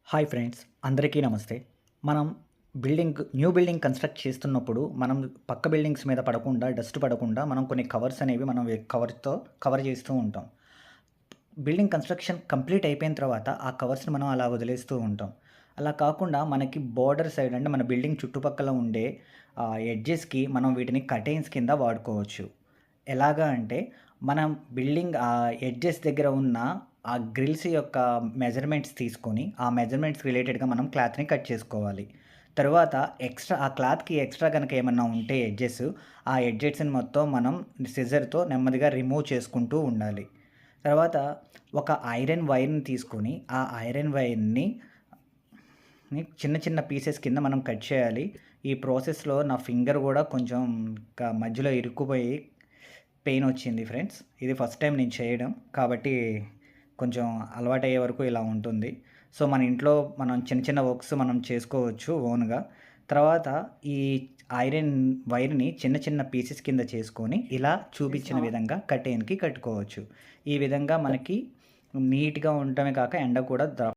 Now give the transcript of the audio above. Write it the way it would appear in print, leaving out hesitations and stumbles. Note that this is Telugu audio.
హాయ్ ఫ్రెండ్స్, అందరికీ నమస్తే. మనం న్యూ బిల్డింగ్ కన్‌స్ట్రక్ట్ చేస్తున్నప్పుడు, మనం పక్క బిల్డింగ్స్ మీద పడకుండా, డస్ట్ పడకుండా మనం కొన్ని కవర్స్ అనేవి మనం కవర్‌తో కవర్ చేస్తూ ఉంటాం. బిల్డింగ్ కన్‌స్ట్రక్షన్ కంప్లీట్ అయిపోయిన తర్వాత ఆ కవర్స్‌ని మనం అలా వదిలేస్తూ ఉంటాం. అలా కాకుండా మనకి బోర్డర్ సైడ్ అంటే మన బిల్డింగ్ చుట్టుపక్కల ఉండే ఎడ్జెస్‌కి మనం వీటిని కర్టెయిన్స్ కింద వాడుకోవచ్చు. ఎలాగా అంటే మనం బిల్డింగ్ ఎడ్జెస్ దగ్గర ఉన్న ఆ గ్రిల్స్ యొక్క మెజర్‌మెంట్స్ తీసుకొని, ఆ మెజర్‌మెంట్స్ రిలేటెడ్‌గా మనం క్లాత్‌ని కట్ చేసుకోవాలి. తరువాత ఆ క్లాత్‌కి ఎక్స్‌ట్రా గనక ఏమన్నా ఉంటే ఆ ఎడ్జెస్‌ని మొత్తం మనం సిజర్‌తో నెమ్మదిగా రిమూవ్ చేసుకుంటూ ఉండాలి. తర్వాత ఒక ఐరన్ వైర్‌ని తీసుకొని, ఆ ఐరన్ వైర్‌ని చిన్న చిన్న పీసెస్ కింద మనం కట్ చేయాలి. ఈ ప్రాసెస్‌లో నా ఫింగర్ గూడా కొంచెం మధ్యలో ఇరుక్కుపోయి పెయినొచ్చింది ఫ్రెండ్స్. ఇది ఫస్ట్ టైమ్ నేను చేయడం. కాబట్టి కొంచెం అలవాటయ్యే వరకు ఇలా ఉంటుంది. సో, మన ఇంట్లో మనం చిన్న చిన్న వర్క్స్ మనం చేసుకోవచ్చు ఓన్‌గా. తర్వాత ఈ ఐరన్ వైర్‌ని చిన్న చిన్న పీసెస్ కింద చేసుకొని, ఇలా చూపించిన విధంగా కర్టెయిన్‌కి కట్టుకోవచ్చు. ఈ విధంగా మనకి నీట్‌గా ఉండటమే కాక ఎండ కూడా